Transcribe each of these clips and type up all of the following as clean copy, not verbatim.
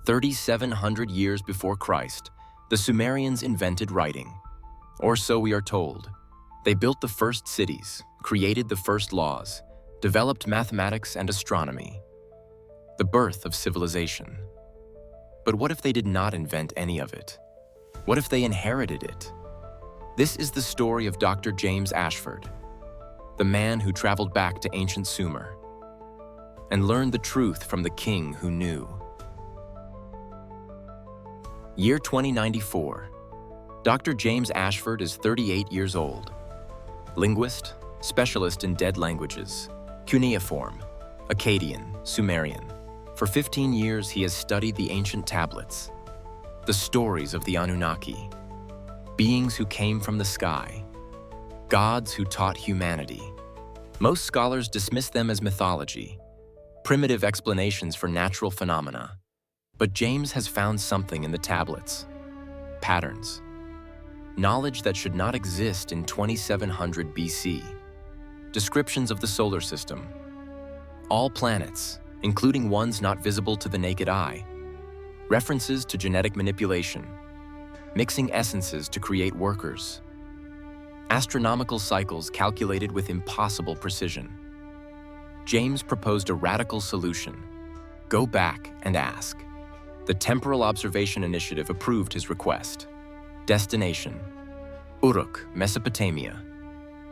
3,700 years before Christ, the Sumerians invented writing. Or so we are told. They built the first cities, created the first laws, developed mathematics and astronomy. The birth of civilization. But what if they did not invent any of it? What if they inherited it? This is the story of Dr. James Ashford, the man who traveled back to ancient Sumer and learned the truth from the king who knew. Year 2094. Dr. James Ashford is 38 years old. Linguist, specialist in dead languages, cuneiform, Akkadian, Sumerian. For 15 years, he has studied the ancient tablets, the stories of the Anunnaki, beings who came from the sky, gods who taught humanity. Most scholars dismiss them as mythology, primitive explanations for natural phenomena. But James has found something in the tablets, patterns, knowledge that should not exist in 2700 BC, descriptions of the solar system, all planets, including ones not visible to the naked eye, references to genetic manipulation, mixing essences to create workers, astronomical cycles calculated with impossible precision. James proposed a radical solution: go back and ask. The Temporal Observation Initiative approved his request. Destination: Uruk, Mesopotamia.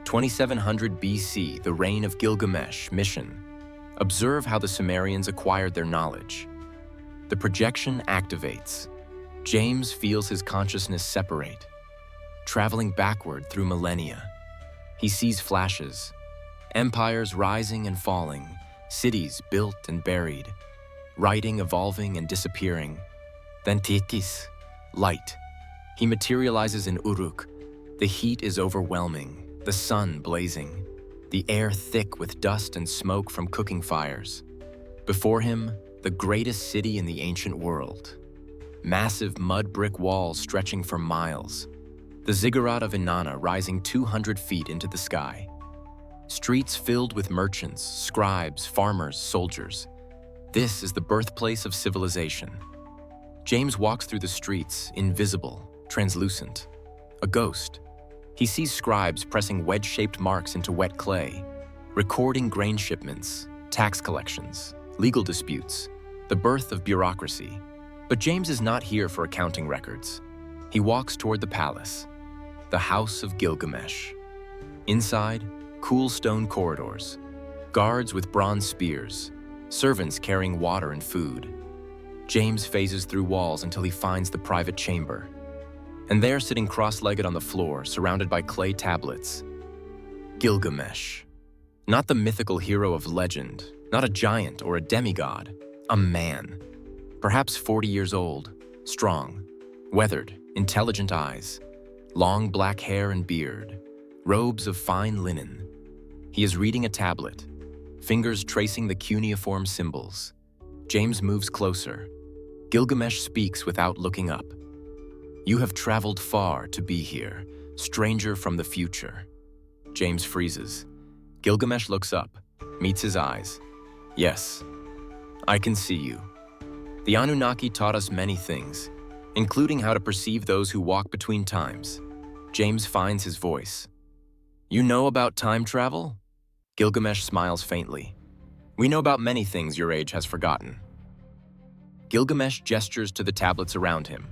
2700 BC, the reign of Gilgamesh. Mission: observe how the Sumerians acquired their knowledge. The projection activates. James feels his consciousness separate, traveling backward through millennia. He sees flashes, empires rising and falling, cities built and buried, writing evolving and disappearing. Then tikis, light. He materializes in Uruk. The heat is overwhelming, the sun blazing, the air thick with dust and smoke from cooking fires. Before him, the greatest city in the ancient world. Massive mud brick walls stretching for miles. The ziggurat of Inanna rising 200 feet into the sky. Streets filled with merchants, scribes, farmers, soldiers. This is the birthplace of civilization. James walks through the streets, invisible, translucent, a ghost. He sees scribes pressing wedge-shaped marks into wet clay, recording grain shipments, tax collections, legal disputes, the birth of bureaucracy. But James is not here for accounting records. He walks toward the palace, the house of Gilgamesh. Inside, cool stone corridors, guards with bronze spears, servants carrying water and food. James phases through walls until he finds the private chamber. And there, sitting cross-legged on the floor, surrounded by clay tablets, Gilgamesh. Not the mythical hero of legend, not a giant or a demigod, a man. Perhaps 40 years old, strong, weathered, intelligent eyes, long black hair and beard, robes of fine linen. He is reading a tablet, fingers tracing the cuneiform symbols. James moves closer. Gilgamesh speaks without looking up. You have traveled far to be here, stranger from the future. James freezes. Gilgamesh looks up, meets his eyes. Yes, I can see you. The Anunnaki taught us many things, including how to perceive those who walk between times. James finds his voice. You know about time travel? Gilgamesh smiles faintly. We know about many things your age has forgotten. Gilgamesh gestures to the tablets around him.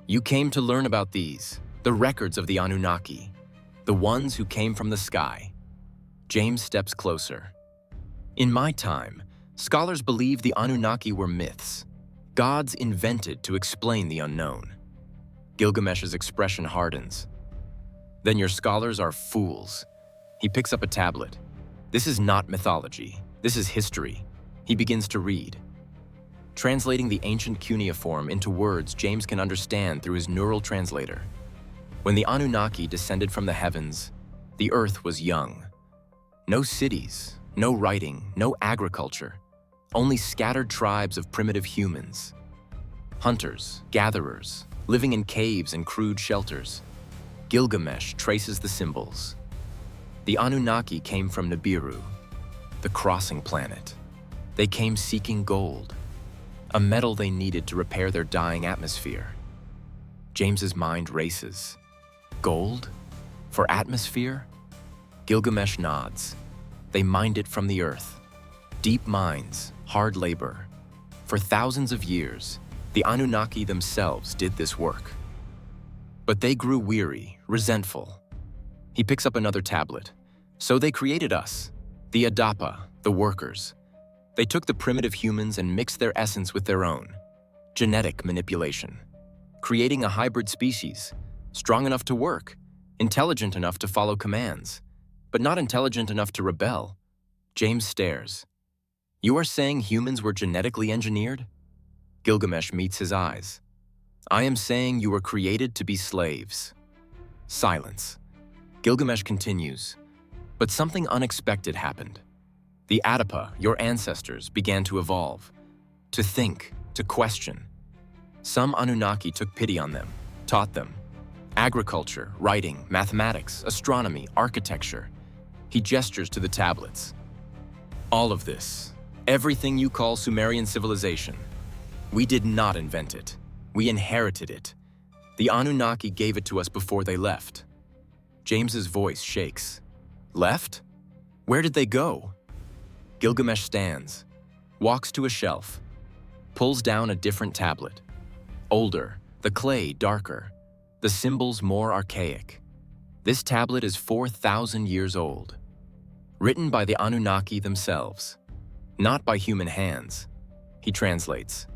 You came to learn about these, the records of the Anunnaki, the ones who came from the sky. James steps closer. In my time, scholars believed the Anunnaki were myths, gods invented to explain the unknown. Gilgamesh's expression hardens. Then your scholars are fools. He picks up a tablet. This is not mythology. This is history. He begins to read. Translating the ancient cuneiform into words James can understand through his neural translator. When the Anunnaki descended from the heavens, the earth was young. No cities, no writing, no agriculture, only scattered tribes of primitive humans. Hunters, gatherers, living in caves and crude shelters. Gilgamesh traces the symbols. The Anunnaki came from Nibiru, the crossing planet. They came seeking gold. a metal they needed to repair their dying atmosphere. James's mind races. Gold? For atmosphere? Gilgamesh nods. They mined it from the earth. Deep mines, hard labor. For thousands of years, the Anunnaki themselves did this work. But they grew weary, resentful. He picks up another tablet. So they created us, the Adapa, the workers. They took the primitive humans and mixed their essence with their own. Genetic manipulation. Creating a hybrid species, strong enough to work, intelligent enough to follow commands, but not intelligent enough to rebel. James stares. You are saying humans were genetically engineered? Gilgamesh meets his eyes. I am saying you were created to be slaves. Silence. Gilgamesh continues. But something unexpected happened. The Adapa, your ancestors, began to evolve, to think, to question. Some Anunnaki took pity on them, taught them. Agriculture, writing, mathematics, astronomy, architecture. He gestures to the tablets. All of this, everything you call Sumerian civilization, we did not invent it. We inherited it. The Anunnaki gave it to us before they left. James's voice shakes. Left? Where did they go? Gilgamesh stands, walks to a shelf, pulls down a different tablet. Older, the clay darker, the symbols more archaic. This tablet is 4,000 years old. Written by the Anunnaki themselves, not by human hands. He translates.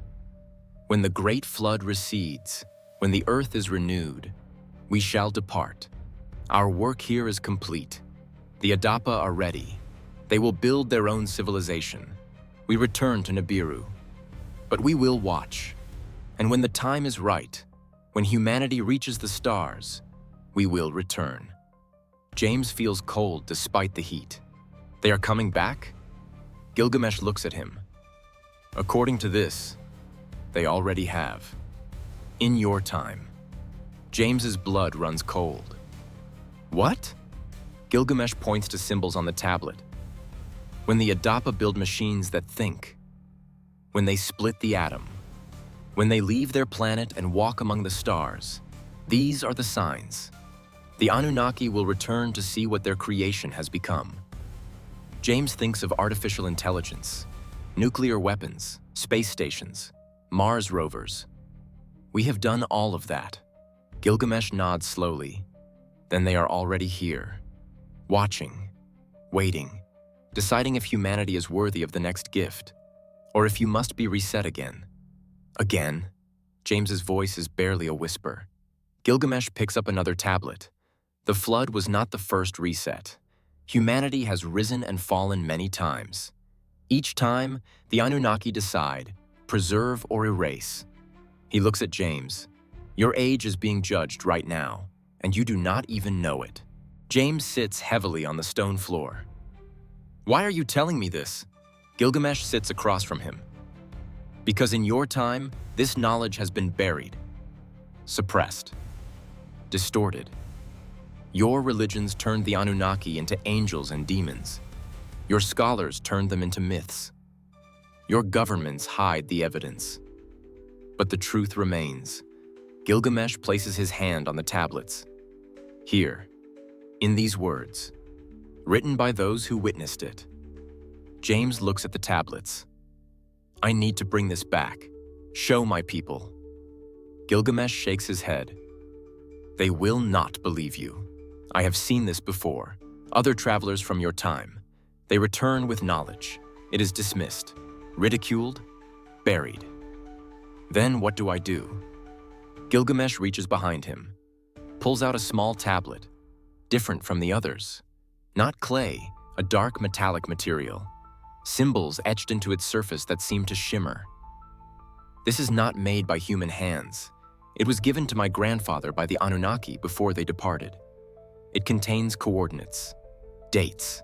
When the great flood recedes, when the earth is renewed, we shall depart. Our work here is complete. The Adapa are ready. They will build their own civilization. We return to Nibiru. But we will watch. And when the time is right, when humanity reaches the stars, we will return. James feels cold despite the heat. They are coming back? Gilgamesh looks at him. According to this, they already have. In your time. James's blood runs cold. What? Gilgamesh points to symbols on the tablet. When the Adapa build machines that think. When they split the atom. When they leave their planet and walk among the stars. These are the signs. The Anunnaki will return to see what their creation has become. James thinks of artificial intelligence, nuclear weapons, space stations, Mars rovers. We have done all of that. Gilgamesh nods slowly. Then they are already here, watching, waiting, deciding if humanity is worthy of the next gift, or if you must be reset again. Again? James's voice is barely a whisper. Gilgamesh picks up another tablet. The flood was not the first reset. Humanity has risen and fallen many times. Each time, the Anunnaki decide, preserve or erase. He looks at James. Your age is being judged right now, and you do not even know it. James sits heavily on the stone floor. Why are you telling me this? Gilgamesh sits across from him. Because in your time, this knowledge has been buried, suppressed, distorted. Your religions turned the Anunnaki into angels and demons. Your scholars turned them into myths. Your governments hide the evidence. But the truth remains. Gilgamesh places his hand on the tablets. Here, in these words, written by those who witnessed it. James looks at the tablets. I need to bring this back. Show my people. Gilgamesh shakes his head. They will not believe you. I have seen this before. Other travelers from your time. They return with knowledge. It is dismissed, ridiculed, buried. Then what do I do? Gilgamesh reaches behind him, pulls out a small tablet, different from the others. Not clay, a dark metallic material. Symbols etched into its surface that seem to shimmer. This is not made by human hands. It was given to my grandfather by the Anunnaki before they departed. It contains coordinates, dates,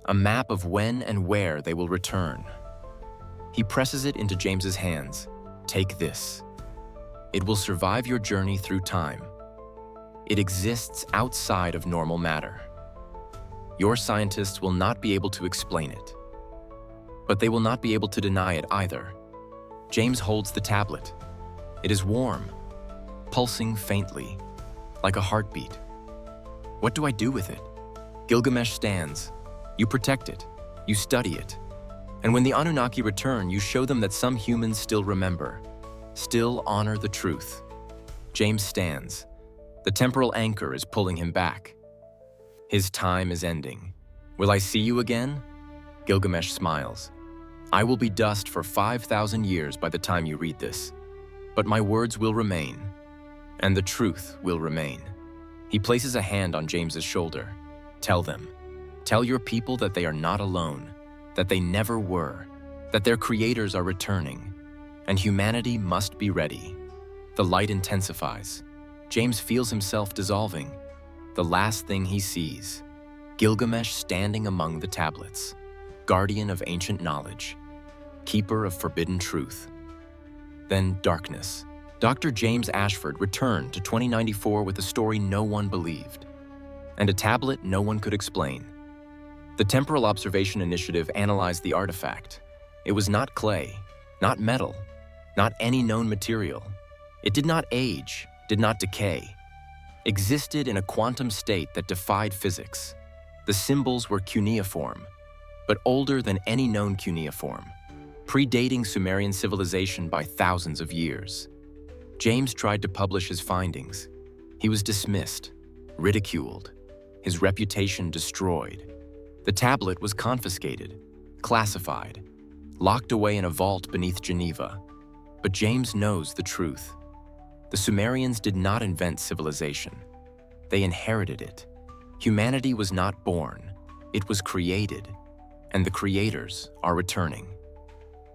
a map of when and where they will return. He presses it into James's hands. Take this. It will survive your journey through time. It exists outside of normal matter. Your scientists will not be able to explain it, but they will not be able to deny it either. James holds the tablet. It is warm, pulsing faintly, like a heartbeat. What do I do with it? Gilgamesh stands. You protect it. You study it. And when the Anunnaki return, you show them that some humans still remember, still honor the truth. James stands. The temporal anchor is pulling him back. His time is ending. Will I see you again? Gilgamesh smiles. I will be dust for 5,000 years by the time you read this. But my words will remain, and the truth will remain. He places a hand on James's shoulder. Tell them. Tell your people that they are not alone, that they never were, that their creators are returning, and humanity must be ready. The light intensifies. James feels himself dissolving. The last thing he sees, Gilgamesh standing among the tablets, guardian of ancient knowledge, keeper of forbidden truth. Then darkness. Dr. James Ashford returned to 2094 with a story no one believed, and a tablet no one could explain. The Temporal Observation Initiative analyzed the artifact. It was not clay, not metal, not any known material. It did not age, did not decay, existed in a quantum state that defied physics. The symbols were cuneiform, but older than any known cuneiform, predating Sumerian civilization by thousands of years. James tried to publish his findings. He was dismissed, ridiculed, his reputation destroyed. The tablet was confiscated, classified, locked away in a vault beneath Geneva. But James knows the truth. The Sumerians did not invent civilization. They inherited it. Humanity was not born, it was created, and the creators are returning.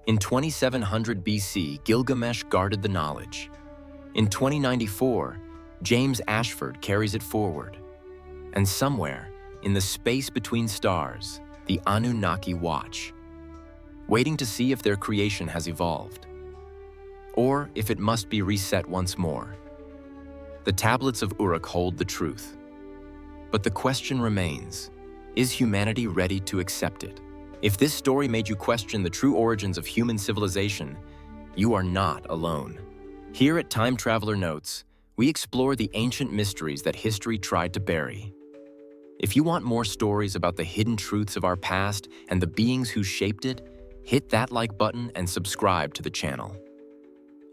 In 2700 BC, Gilgamesh guarded the knowledge. In 2094, James Ashford carries it forward. And somewhere, in the space between stars, the Anunnaki watch, waiting to see if their creation has evolved, or if it must be reset once more. The tablets of Uruk hold the truth. But the question remains, is humanity ready to accept it? If this story made you question the true origins of human civilization, you are not alone. Here at Time Traveler Notes, we explore the ancient mysteries that history tried to bury. If you want more stories about the hidden truths of our past and the beings who shaped it, hit that like button and subscribe to the channel.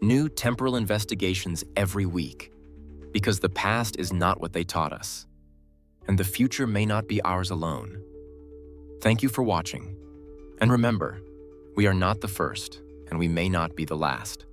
New temporal investigations every week, because the past is not what they taught us, and the future may not be ours alone. Thank you for watching, and remember, we are not the first, and we may not be the last.